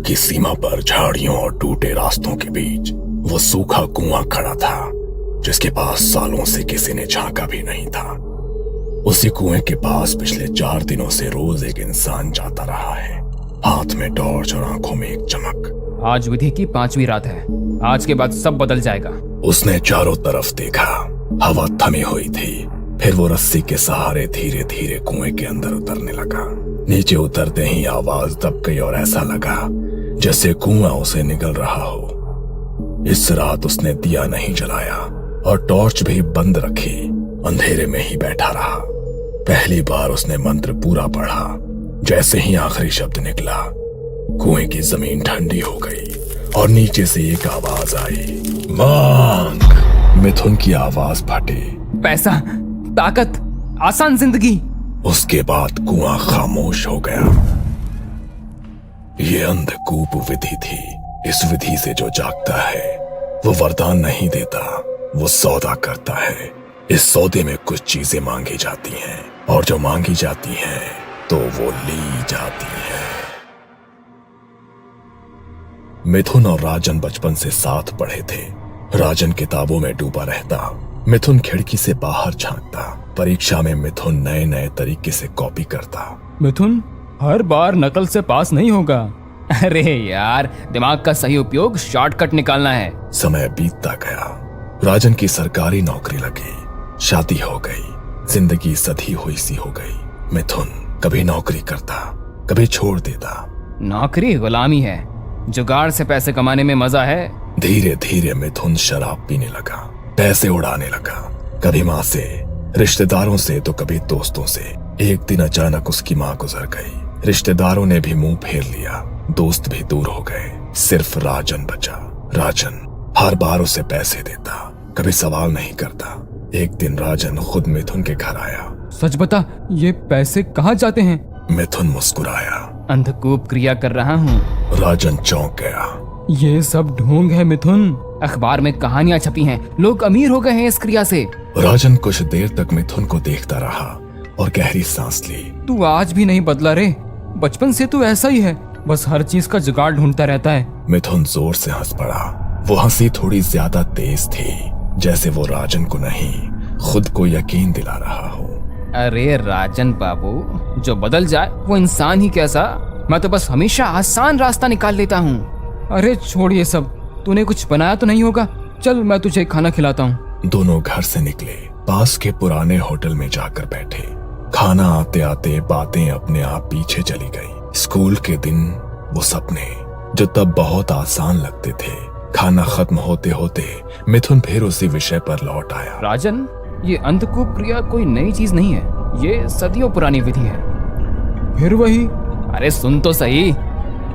की सीमा पर झाड़ियों और टूटे रास्तों के बीच वो सूखा कुआं खड़ा था, जिसके पास सालों से किसी ने झांका भी नहीं था। उसी कुएं के पास पिछले 4 दिनों से रोज एक इंसान जाता रहा है, हाथ में टॉर्च और आंखों में एक चमक। आज विधि की 5वीं रात है, आज के बाद सब बदल जाएगा। उसने चारों तरफ देखा, हवा थमी हुई थी। फिर वो रस्सी के सहारे धीरे धीरे कुएं के अंदर उतरने लगा। नीचे उतरते ही आवाज दब गई और ऐसा लगा जैसे कुआं उसे निगल रहा हो। इस रात उसने दिया नहीं जलाया और टॉर्च भी बंद रखी, अंधेरे में ही बैठा रहा। पहली बार उसने मंत्र पूरा पढ़ा। जैसे ही आखिरी शब्द निकला, कुएं की जमीन ठंडी हो गई और नीचे से एक आवाज आई, मांग। मिथुन की आवाज फटी। पैसा, ताकत, आसान जिंदगी। उसके बाद कुआं खामोश हो गया। ये अंधकूप विधि थी। इस विधि से जो जागता है वो वरदान नहीं देता, वो सौदा करता है। इस सौदे में कुछ चीजें मांगी जाती हैं और जो मांगी जाती हैं तो वो ली जाती है। मिथुन और राजन बचपन से साथ पढ़े थे। राजन किताबों में डूबा रहता, मिथुन खिड़की से बाहर झांकता। परीक्षा में मिथुन नए नए तरीके से कॉपी करता। मिथुन, हर बार नकल से पास नहीं होगा। अरे यार, दिमाग का सही उपयोग शॉर्टकट निकालना है। समय बीतता गया। राजन की सरकारी नौकरी लगी, शादी हो गई, जिंदगी सधी हुई सी हो गई। मिथुन कभी नौकरी करता, कभी छोड़ देता। नौकरी गुलामी है, जुगाड़ से पैसे कमाने में मजा है। धीरे धीरे मिथुन शराब पीने लगा, पैसे उड़ाने लगा, कभी माँ से, रिश्तेदारों से तो कभी दोस्तों से। एक दिन अचानक उसकी माँ गुजर गई। रिश्तेदारों ने भी मुंह फेर लिया, दोस्त भी दूर हो गए, सिर्फ राजन बचा। राजन हर बार उसे पैसे देता, कभी सवाल नहीं करता। एक दिन राजन खुद मिथुन के घर आया। सच बता, ये पैसे कहाँ जाते हैं? मिथुन मुस्कुराया। अंधकूप क्रिया कर रहा हूँ। राजन चौंक गया। ये सब ढोंग है मिथुन। अखबार में कहानियां छपी हैं, लोग अमीर हो गए हैं इस क्रिया से। राजन कुछ देर तक मिथुन को देखता रहा और गहरी सांस ली। तू आज भी नहीं बदला रे, बचपन से तू ऐसा ही है, बस हर चीज का जुगाड़ ढूंढता रहता है। मिथुन जोर से हंस पड़ा। वो हंसी थोड़ी ज्यादा तेज थी, जैसे वो राजन को नहीं, खुद को यकीन दिला रहा हो। अरे राजन बाबू, जो बदल जाए वो इंसान ही कैसा। मैं तो बस हमेशा आसान रास्ता निकाल लेता हूँ। अरे छोड़ ये सब, तूने कुछ बनाया तो नहीं होगा? चल मैं तुझे खाना खिलाता हूँ। दोनों घर से निकले, पास के पुराने होटल में जाकर बैठे। खाना आते आते बातें अपने आप पीछे चली गई। स्कूल के दिन, वो सपने जो तब बहुत आसान लगते थे। खाना खत्म होते होते मिथुन फिर उसी विषय पर लौट आया। राजन, ये अंधकूप क्रिया कोई नई चीज नहीं है, ये सदियों पुरानी विधि है। फिर वही? अरे सुन तो सही,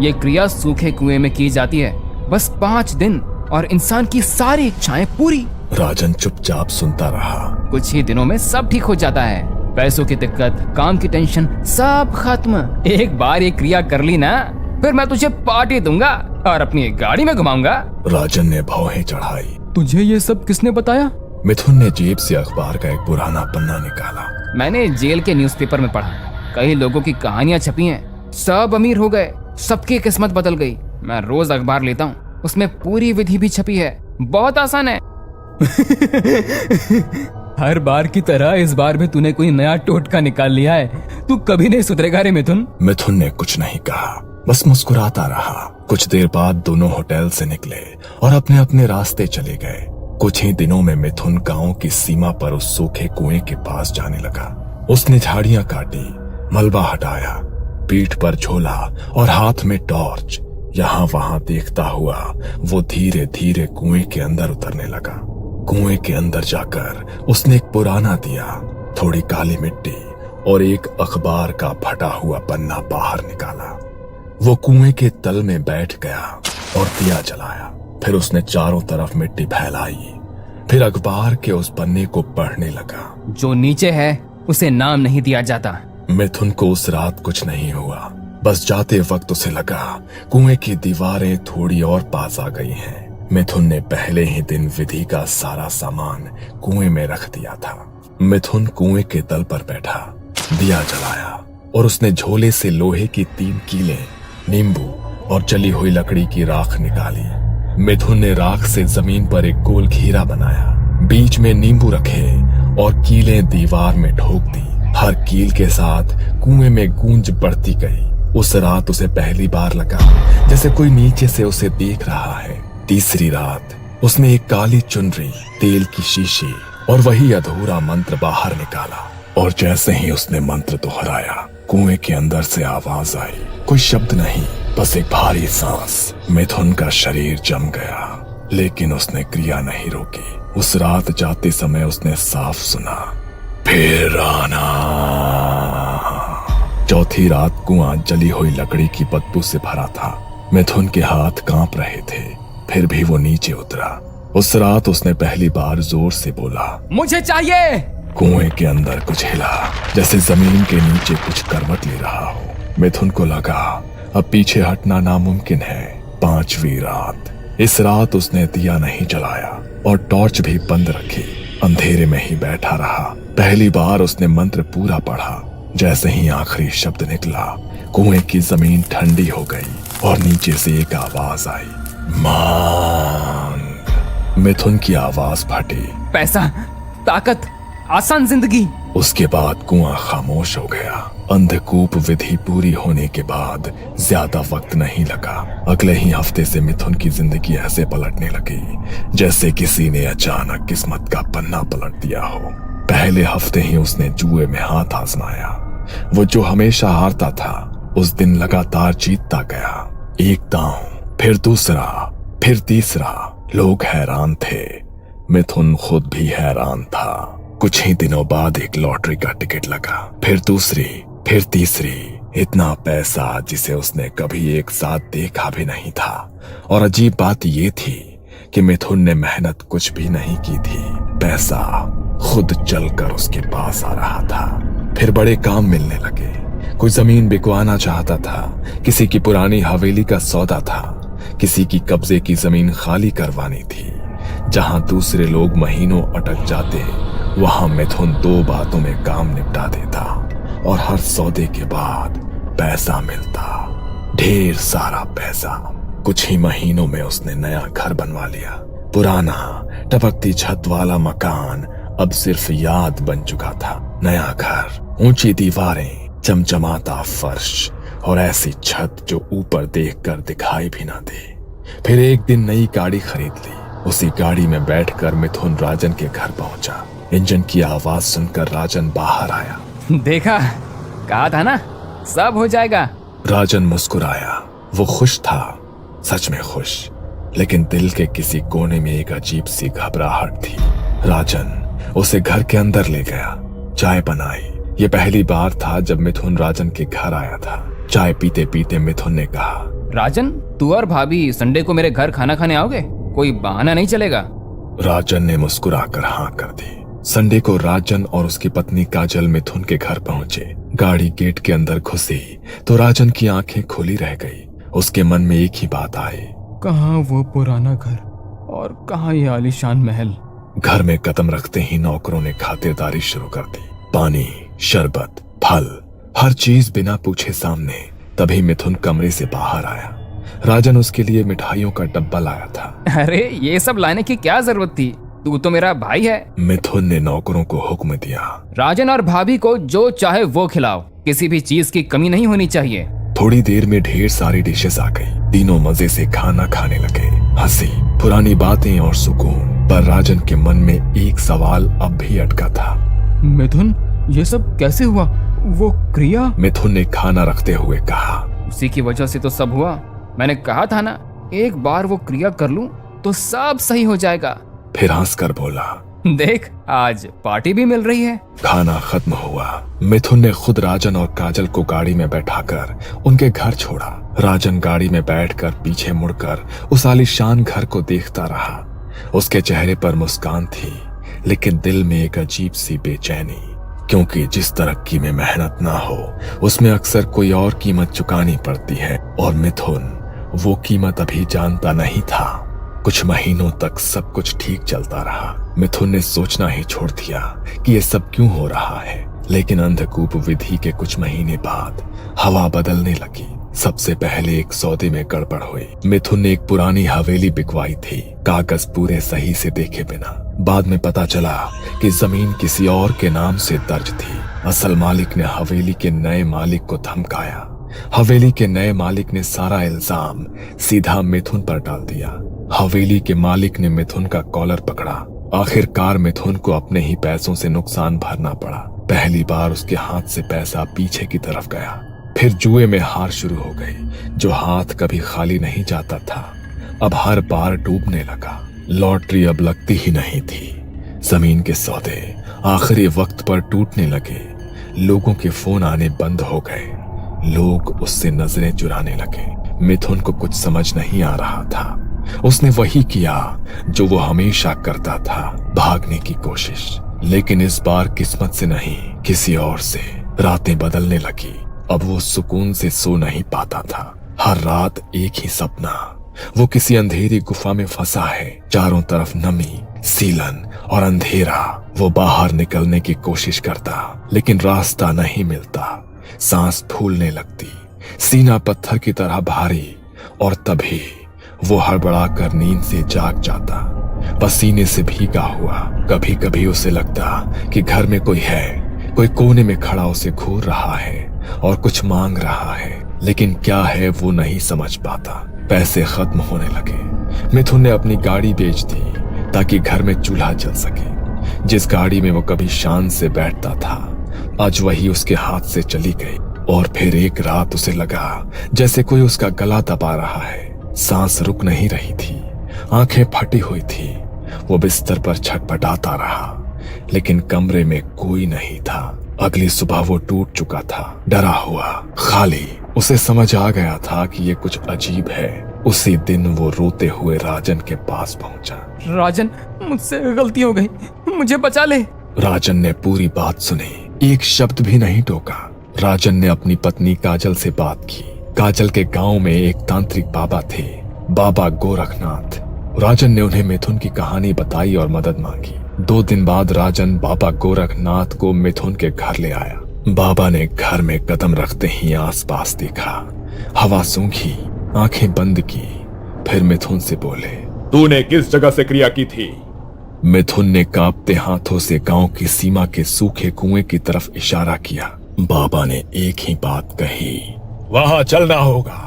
ये क्रिया सूखे कुएं में की जाती है, बस 5 दिन और इंसान की सारी इच्छाएं पूरी। राजन चुपचाप सुनता रहा। कुछ ही दिनों में सब ठीक हो जाता है। पैसों की दिक्कत, काम की टेंशन, सब खत्म। एक बार ये क्रिया कर ली ना, फिर मैं तुझे पार्टी दूंगा और अपनी गाड़ी में घुमाऊंगा। राजन ने भौहें चढ़ाई। तुझे ये सब किसने बताया? मिथुन ने जेब से अखबार का एक पुराना पन्ना निकाला। मैंने जेल के न्यूज़पेपर में पढ़ा, कई लोगों की कहानियां छपी हैं, सब अमीर हो गए, सबकी किस्मत बदल गई। मैं रोज अखबार लेता हूँ, उसमें पूरी विधि भी छपी है, बहुत आसान है। हर बार की तरह इस बार भी तूने कोई नया टोटका निकाल लिया है। तू कभी नहीं सुधरेगा रे मिथुन। मिथुन ने कुछ नहीं कहा, बस मुस्कुराता रहा। कुछ देर बाद दोनों होटल से निकले और अपने अपने रास्ते चले गए। कुछ ही दिनों में मिथुन गांव की सीमा पर उस सूखे कुएं के पास जाने लगा। उसने झाड़ियां काटी, मलबा हटाया, पीठ पर झोला और हाथ में टॉर्च। यहाँ वहां देखता हुआ वो धीरे धीरे कुएं के अंदर उतरने लगा। कुएं के अंदर जाकर उसने एक पुराना दिया, थोड़ी काली मिट्टी और एक अखबार का फटा हुआ पन्ना बाहर निकाला। वो कुएं के तल में बैठ गया और दिया जलाया। फिर उसने चारों तरफ मिट्टी फैलाई, फिर अखबार के उस पन्ने को पढ़ने लगा। जो नीचे है उसे नाम नहीं दिया जाता। मिथुन को उस रात कुछ नहीं हुआ, बस जाते वक्त उसे लगा कुएं की दीवारें थोड़ी और पास आ गई हैं। मिथुन ने पहले ही दिन विधि का सारा सामान कुएं में रख दिया था। मिथुन कुएं के तल पर बैठा, दिया जलाया और उसने झोले से लोहे की 3 कीलें, नींबू और जली हुई लकड़ी की राख निकाली। मिथुन ने राख से जमीन पर एक गोल घेरा बनाया, बीच में नींबू रखे और कीलें दीवार में ठोक दी। हर कील के साथ कुएं में गूंज बढ़ती गई। उस रात उसे पहली बार लगा जैसे कोई नीचे से उसे देख रहा है। तीसरी रात उसने एक काली चुनरी, तेल की शीशी और वही अधूरा मंत्र बाहर निकाला, और जैसे ही उसने मंत्र दोहराया, कुएं के अंदर से आवाज आई। कोई शब्द नहीं, बस एक भारी सांस। मिथुन का शरीर जम गया, लेकिन उसने क्रिया नहीं रोकी। उस रात जाते समय उसने साफ सुना, फिर आना। चौथी रात कुआं जली हुई लकड़ी की बदबू से भरा था। मिथुन के हाथ कांप रहे थे, फिर भी वो नीचे उतरा। उस रात उसने पहली बार जोर से बोला, मुझे चाहिए। कुएं के अंदर कुछ हिला, जैसे जमीन के नीचे कुछ करवट ले रहा हो। मिथुन को लगा अब पीछे हटना नामुमकिन है। पांचवी रात। इस रात उसने दिया नहीं जलाया और टॉर्च भी बंद रखी। अंधेरे में ही बैठा रहा। पहली बार उसने मंत्र पूरा पढ़ा। जैसे ही आखिरी शब्द निकला, कुएं की जमीन ठंडी हो गई और नीचे से एक आवाज आई, मांग। मिथुन की आवाज फटी, पैसा, ताकत, आसान जिंदगी। उसके बाद कुआं खामोश हो गया। अंधकूप विधि पूरी होने के बाद ज्यादा वक्त नहीं लगा। अगले ही हफ्ते से मिथुन की जिंदगी ऐसे पलटने लगी जैसे किसी ने अचानक किस्मत का पन्ना पलट दिया हो। पहले हफ्ते ही उसने जुए में हाथ आजमाया। वो जो हमेशा हारता था, उस दिन लगातार जीतता गया। एक दांव, फिर दूसरा, फिर तीसरा। लोग हैरान थे, मिथुन खुद भी हैरान था। कुछ ही दिनों बाद एक लॉटरी का टिकट लगा, फिर दूसरी, फिर तीसरी। इतना पैसा जिसे उसने कभी एक साथ देखा भी नहीं था। और अजीब बात ये थी कि मिथुन ने मेहनत कुछ भी नहीं की थी। पैसा खुद चलकर उसके पास आ रहा था। फिर बड़े काम मिलने लगे। कोई जमीन बिकवाना चाहता था, किसी की पुरानी हवेली का सौदा था, किसी की कब्जे की जमीन खाली करवानी थी। जहां दूसरे लोग महीनों अटक जाते, वहां मिथुन 2 बातों में काम निपटा देता और हर सौदे के बाद पैसा मिलता, ढेर सारा पैसा। कुछ ही महीनों में उसने नया घर बनवा लिया। पुराना टपकती छत वाला मकान अब सिर्फ याद बन चुका था। नया घर, ऊंची दीवारें, चमचमाता फर्श और ऐसी छत जो ऊपर देखकर दिखाई भी ना दे। फिर एक दिन नई गाड़ी खरीद ली। उसी गाड़ी में बैठकर मिथुन राजन के घर पहुंचा। इंजन की आवाज सुनकर राजन बाहर आया। देखा, कहा था ना, सब हो जाएगा। राजन मुस्कुराया। वो खुश था, सच में खुश, लेकिन दिल के किसी कोने में एक अजीब सी घबराहट थी। राजन उसे घर के अंदर ले गया, चाय बनाई। ये पहली बार था जब मिथुन राजन के घर आया था। चाय पीते पीते मिथुन ने कहा, राजन, तू और भाभी संडे को मेरे घर खाना खाने आओगे? कोई बहाना नहीं चलेगा। राजन ने मुस्कुराकर हाँ कर दी। संडे को राजन और उसकी पत्नी काजल मिथुन के घर पहुंचे। गाड़ी गेट के अंदर घुसी तो राजन की आंखें खुली रह गई। उसके मन में एक ही बात आई, कहाँ वो पुराना घर और कहाँ ये आलीशान महल। घर में कदम रखते ही नौकरों ने खातिरदारी शुरू कर दी। पानी, शरबत, फल, हर चीज बिना पूछे सामने। तभी मिथुन कमरे से बाहर आया। राजन उसके लिए मिठाइयों का डब्बा लाया था। अरे ये सब लाने की क्या जरूरत थी, तू तो मेरा भाई है। मिथुन ने नौकरों को हुक्म दिया, राजन और भाभी को जो चाहे वो खिलाओ, किसी भी चीज की कमी नहीं होनी चाहिए। थोड़ी देर में ढेर सारी डिशेस आ गई। तीनों मजे से खाना खाने लगे। हंसी, पुरानी बातें और सुकून। पर राजन के मन में एक सवाल अब भी अटका था। मिथुन, ये सब कैसे हुआ? वो क्रिया? मिथुन ने खाना रखते हुए कहा, उसी की वजह से तो सब हुआ। मैंने कहा था ना, एक बार वो क्रिया कर लूं तो सब सही हो जाएगा। फिर हंसकर बोला, देख, आज पार्टी भी मिल रही है। खाना खत्म हुआ। मिथुन ने खुद राजन और काजल को गाड़ी में बैठाकर उनके घर छोड़ा। राजन गाड़ी में बैठकर पीछे मुड़कर उस आलीशान घर को देखता रहा। उसके चेहरे पर मुस्कान थी, लेकिन दिल में एक अजीब सी बेचैनी, क्योंकि जिस तरक्की में मेहनत ना हो, उसमें अक्सर कोई और कीमत चुकानी पड़ती है। और मिथुन वो कीमत अभी जानता नहीं था। कुछ महीनों तक सब कुछ ठीक चलता रहा। मिथुन ने सोचना ही छोड़ दिया कि ये सब क्यों हो रहा है। लेकिन अंधकूप विधि के कुछ महीने बाद हवा बदलने लगी। सबसे पहले एक सौदे में गड़बड़ हुई। मिथुन ने एक पुरानी हवेली बिकवाई थी, कागज पूरे सही से देखे बिना। बाद में पता चला कि जमीन किसी और के नाम से दर्ज थी। असल मालिक ने हवेली के नए मालिक को धमकाया। हवेली के नए मालिक ने सारा इल्जाम सीधा मिथुन पर डाल दिया। हवेली के मालिक ने मिथुन का कॉलर पकड़ा। आखिरकार मिथुन को अपने ही पैसों से नुकसान भरना पड़ा। पहली बार उसके हाथ से पैसा पीछे की तरफ गया। फिर जुए में हार शुरू हो गई। जो हाथ कभी खाली नहीं जाता था, अब हर बार डूबने लगा। लॉटरी अब लगती ही नहीं थी। जमीन के सौदे आखिरी वक्त पर टूटने लगे। लोगों के फोन आने बंद हो गए। लोग उससे नजरें चुराने लगे। मिथुन को कुछ समझ नहीं आ रहा था। उसने वही किया जो वो हमेशा करता था, भागने की कोशिश। लेकिन इस बार किस्मत से नहीं, किसी और से रातें बदलने लगी। अब वो सुकून से सो नहीं पाता था। हर रात एक ही सपना, वो किसी अंधेरी गुफा में फंसा है। चारों तरफ नमी, सीलन और अंधेरा। वो बाहर निकलने की कोशिश करता, लेकिन रास्ता नहीं मिलता। सांस फूलने लगती, सीना पत्थर की तरह भारी। और तभी वो हड़बड़ाकर नींद से जाग जाता, पसीने से भीगा हुआ। कभी कभी उसे लगता कि घर में कोई है, कोई कोने में खड़ा उसे घूर रहा है और कुछ मांग रहा है। लेकिन क्या है वो नहीं समझ पाता। पैसे खत्म होने लगे। मिथुन ने अपनी गाड़ी बेच दी ताकि घर में चूल्हा जल सके। जिस गाड़ी में वो कभी शान से बैठता था, आज वही उसके हाथ से चली गई। और फिर एक रात उसे लगा जैसे कोई उसका गला दबा रहा है। सांस रुक नहीं रही थी, आंखें फटी हुई थी। वो बिस्तर पर छटपटाता रहा, लेकिन कमरे में कोई नहीं था। अगली सुबह वो टूट चुका था, डरा हुआ, खाली। उसे समझ आ गया था कि ये कुछ अजीब है। उसी दिन वो रोते हुए राजन के पास पहुंचा। राजन, मुझसे गलती हो गई, मुझे बचा ले। राजन ने पूरी बात सुनी, एक शब्द भी नहीं टोका। राजन ने अपनी पत्नी काजल से बात की। काजल के गांव में एक तांत्रिक बाबा थे, बाबा गोरखनाथ। राजन ने उन्हें मिथुन की कहानी बताई और मदद मांगी। 2 दिन बाद राजन बाबा गोरखनाथ को मिथुन के घर ले आया। बाबा ने घर में कदम रखते ही आसपास देखा, हवा सूंघी, आंखें बंद की। फिर मिथुन से बोले, तूने किस जगह से क्रिया की थी? मिथुन ने कांपते हाथों से गांव की सीमा के सूखे कुएं की तरफ इशारा किया। बाबा ने एक ही बात कही, वहां चलना होगा।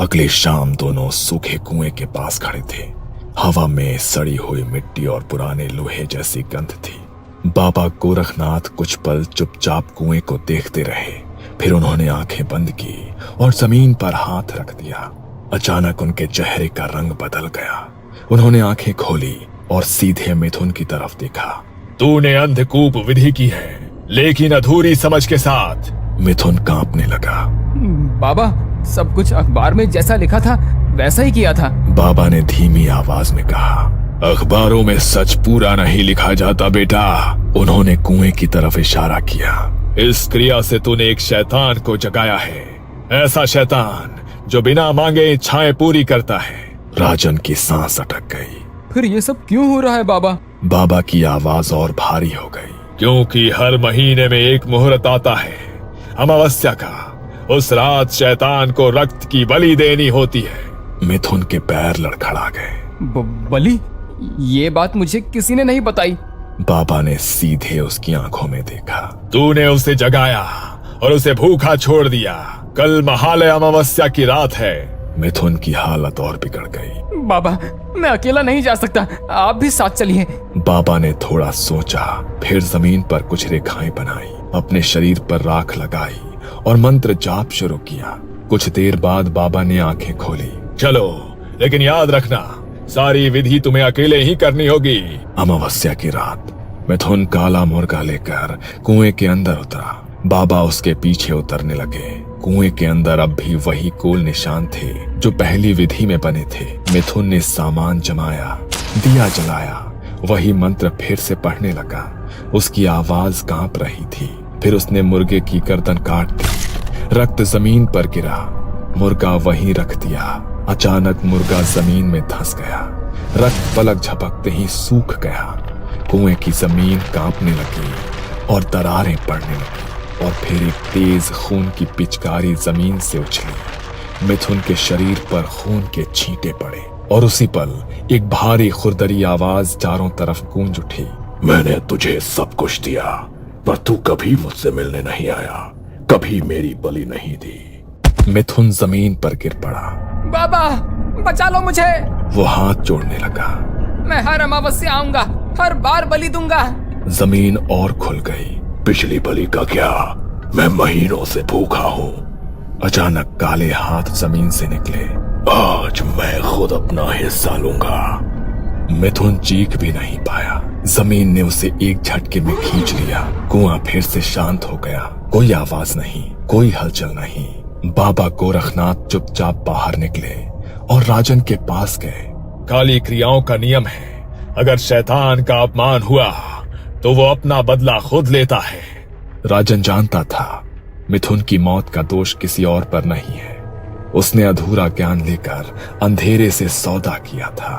अगली शाम दोनों सूखे कुएं के पास खड़े थे। हवा में सड़ी हुई मिट्टी और पुराने लोहे जैसी गंध थी। बाबा गोरखनाथ कुछ पल चुपचाप कुएं को देखते रहे। फिर उन्होंने आंखें बंद की और जमीन पर हाथ रख दिया। अचानक उनके चेहरे का रंग बदल गया। उन्होंने आंखें खोली और सीधे मिथुन की तरफ देखा। तूने अंधकूप विधि की है, लेकिन अधूरी समझ के साथ। मिथुन कांपने लगा। बाबा, सब कुछ अखबार में जैसा लिखा था वैसा ही किया था। बाबा ने धीमी आवाज में कहा, अखबारों में सच पूरा नहीं लिखा जाता बेटा। उन्होंने कुएं की तरफ इशारा किया। इस क्रिया से तूने एक शैतान को जगाया है, ऐसा शैतान जो बिना मांगे इच्छाएं पूरी करता है। राजन की सांस अटक गई। फिर ये सब क्यों हो रहा है बाबा? बाबा की आवाज और भारी हो गई। क्योंकि हर महीने में एक मुहूर्त आता है, अमावस्या का। उस रात शैतान को रक्त की बलि देनी होती है। मिथुन के पैर लड़खड़ा गए। बलि? ये बात मुझे किसी ने नहीं बताई। बाबा ने सीधे उसकी आंखों में देखा। तूने उसे जगाया और उसे भूखा छोड़ दिया। कल महालय अमावस्या की रात है। मिथुन की हालत और बिगड़ गई। बाबा, मैं अकेला नहीं जा सकता, आप भी साथ चलिए। बाबा ने थोड़ा सोचा, फिर जमीन पर कुछ रेखाएं बनाई, अपने शरीर पर राख लगाई और मंत्र जाप शुरू किया। कुछ देर बाद बाबा ने आंखें खोली। चलो, लेकिन याद रखना, सारी विधि तुम्हें अकेले ही करनी होगी। अमावस्या की रात मिथुन काला मुर्गा लेकर कुएं के अंदर उतरा। बाबा उसके पीछे उतरने लगे। कुएं के अंदर अब भी वही कोल निशान थे जो पहली विधि में बने थे। मिथुन ने सामान जमाया, दिया जलाया, वही मंत्र फिर से पढ़ने लगा। उसकी आवाज कांप रही थी। फिर उसने मुर्गे की गर्दन काट दी। रक्त जमीन पर गिरा। मुर्गा वहीं रख दिया। अचानक मुर्गा जमीन में धंस गया। रक्त पलक झपकते ही सूख गया। कुएं की जमीन कांपने लगी और दरारें पड़ने लगी। और फिर एक तेज खून की पिचकारी जमीन से उछली। मिथुन के शरीर पर खून के छींटे पड़े और उसी पल एक भारी खुरदरी आवाज चारों तरफ गूंज उठी। मैंने तुझे सब कुछ दिया, पर तू कभी मुझसे मिलने नहीं आया, कभी मेरी बलि नहीं दी। मिथुन जमीन पर गिर पड़ा। बाबा बचा लो मुझे। वो हाथ जोड़ने लगा। मैं हर अमावस्या आऊंगा, हर बार बलि दूंगा। जमीन और खुल गई। पिछली बलि का क्या, मैं महीनों से भूखा हूँ। अचानक काले हाथ जमीन से निकले। आज मैं खुद अपना हिस्सा लूंगा। मिथुन चीख भी नहीं पाया। जमीन ने उसे एक झटके में खींच लिया। कुआं फिर से शांत हो गया। कोई आवाज नहीं, कोई हलचल नहीं। बाबा गोरखनाथ चुपचाप बाहर निकले और राजन के पास गए। काली क्रियाओं का नियम है, अगर शैतान का अपमान हुआ तो वो अपना बदला खुद लेता है। राजन जानता था मिथुन की मौत का दोष किसी और पर नहीं है। उसने अधूरा ज्ञान लेकर अंधेरे से सौदा किया था।